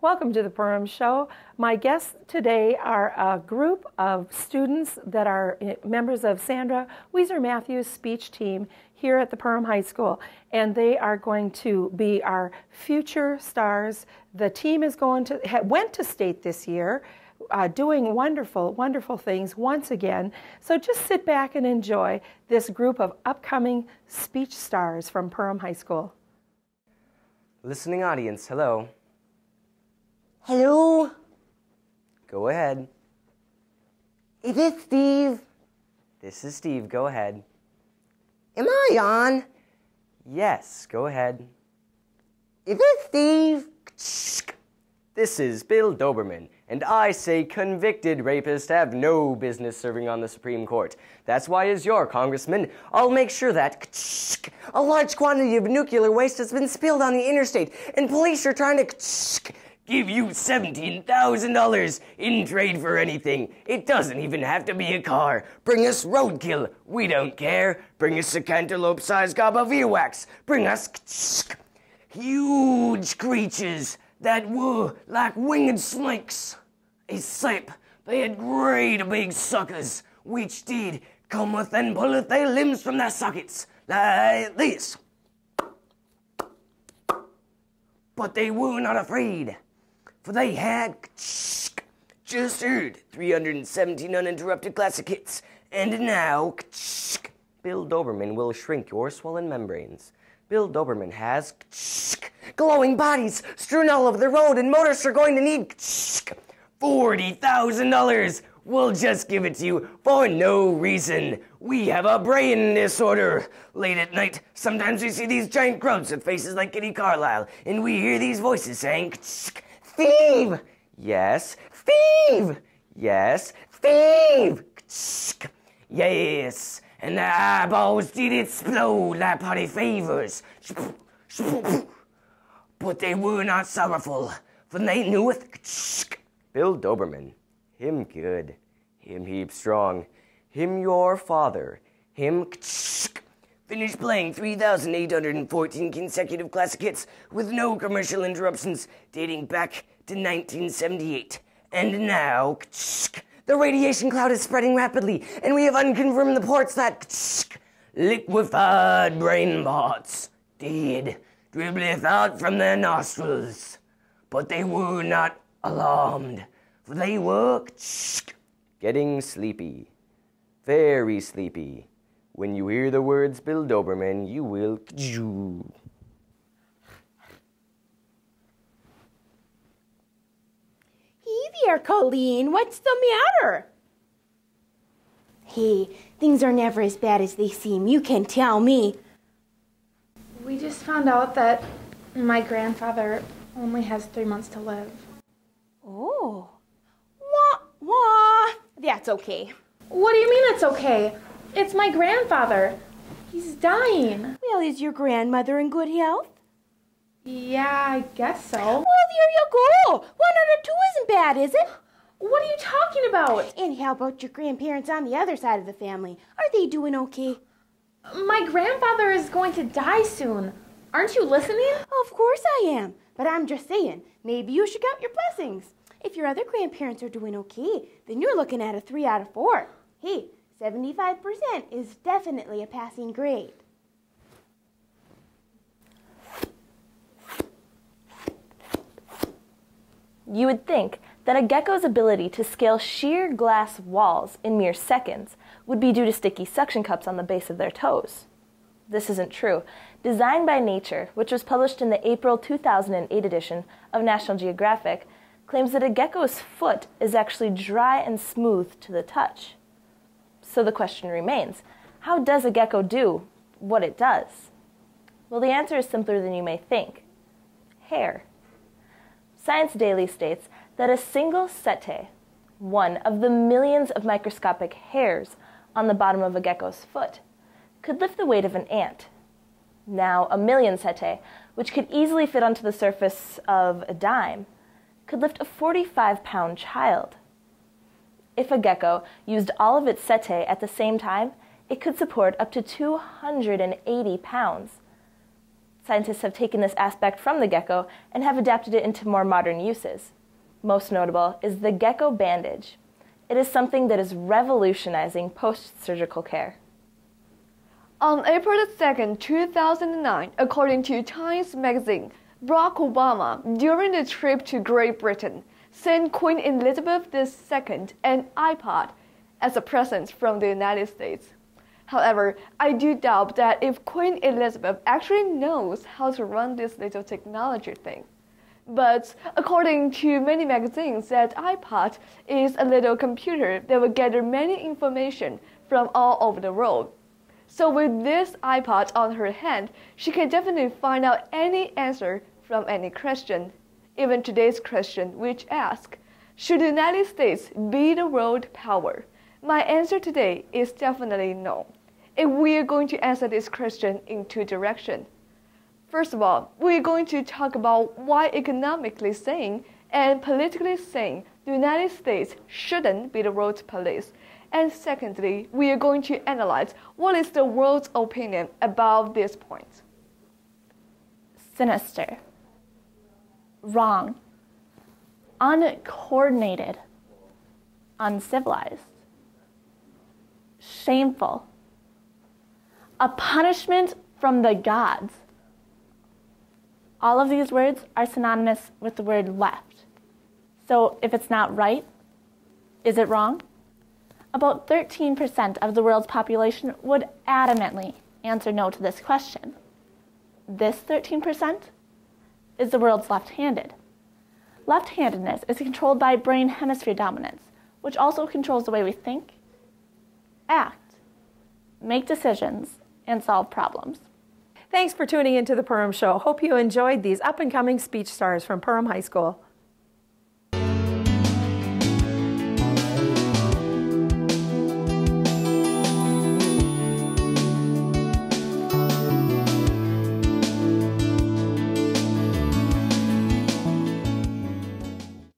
Welcome to the Perham Show. My guests today are a group of students that are members of Sandra Weiser-Matthews' speech team here at the Perham High School, and they are going to be our future stars. The team is went to state this year, doing wonderful, wonderful things once again. So just sit back and enjoy this group of upcoming speech stars from Perham High School. Listening audience, hello. Hello? Go ahead. Is this Steve? This is Steve, go ahead. Am I on? Yes, go ahead. Is this Steve? This is Bill Doberman, and I say convicted rapists have no business serving on the Supreme Court. That's why, as your congressman, I'll make sure that a large quantity of nuclear waste has been spilled on the interstate, and police are trying to give you $17,000 in trade for anything. It doesn't even have to be a car. Bring us roadkill. We don't care. Bring us a cantaloupe-sized gob of earwax. Bring us huge creatures that were like winged snakes. Except they had great big suckers, which did cometh and pulleth their limbs from their sockets, like this. But they were not afraid, for they had just heard 317 uninterrupted classic hits, and now Bill Doberman will shrink your swollen membranes. Bill Doberman has glowing bodies strewn all over the road, and motorists are going to need $40,000. We'll just give it to you for no reason. We have a brain disorder. Late at night, sometimes we see these giant grunts with faces like Kitty Carlisle, and we hear these voices saying, Steve! Yes, Steve! Yes, Steve! Yes, and the eyeballs did explode like potty fevers. But they were not sorrowful, for they knew it. Bill Doberman, him good, him heap strong, him your father, him finished playing 3,814 consecutive classic hits with no commercial interruptions dating back to 1978. And now, the radiation cloud is spreading rapidly, and we have unconfirmed reports that liquefied brain parts did dribbleth out from their nostrils. But they were not alarmed, for they were getting sleepy, very sleepy. When you hear the words Bill Doberman, you will Hey there, Colleen. What's the matter? Hey, things are never as bad as they seem. You can tell me. We just found out that my grandfather only has 3 months to live. Oh. Wah. That's okay. What do you mean it's okay? It's my grandfather. He's dying. Well, is your grandmother in good health? Yeah, I guess so. Well, there you go. 1 out of 2 isn't bad, is it? What are you talking about? And how about your grandparents on the other side of the family? Are they doing okay? My grandfather is going to die soon. Aren't you listening? Of course I am. But I'm just saying, maybe you should count your blessings. If your other grandparents are doing okay, then you're looking at a 3 out of 4. Hey, 75% is definitely a passing grade. You would think that a gecko's ability to scale sheer glass walls in mere seconds would be due to sticky suction cups on the base of their toes. This isn't true. Designed by Nature, which was published in the April 2008 edition of National Geographic, claims that a gecko's foot is actually dry and smooth to the touch. So the question remains, how does a gecko do what it does? Well, the answer is simpler than you may think. Hair. Science Daily states that a single setae, one of the millions of microscopic hairs on the bottom of a gecko's foot, could lift the weight of an ant. Now, a million setae, which could easily fit onto the surface of a dime, could lift a 45-pound child. If a gecko used all of its setae at the same time, it could support up to 280 pounds. Scientists have taken this aspect from the gecko and have adapted it into more modern uses. Most notable is the gecko bandage. It is something that is revolutionizing post-surgical care. On April 2, 2009, according to Times Magazine, Barack Obama, during a trip to Great Britain, sent Queen Elizabeth II an iPod as a present from the United States. However, I do doubt that if Queen Elizabeth actually knows how to run this little technology thing. But according to many magazines, that iPod is a little computer that will gather many information from all over the world. So with this iPod on her hand, she can definitely find out any answer from any question. Even today's question, which asks, should the United States be the world power? My answer today is definitely no. And we are going to answer this question in two directions. First of all, we are going to talk about why economically sane and politically sane the United States shouldn't be the world's police. And secondly, we are going to analyze what is the world's opinion about this point. Sinister. Wrong. Uncoordinated. Uncivilized. Shameful. A punishment from the gods. All of these words are synonymous with the word left. So if it's not right, is it wrong? About 13% of the world's population would adamantly answer no to this question. This 13% is the world's left-handed. Left-handedness is controlled by brain hemisphere dominance, which also controls the way we think, act, make decisions, and solve problems. Thanks for tuning into the Perham Show. Hope you enjoyed these up-and-coming speech stars from Perham High School.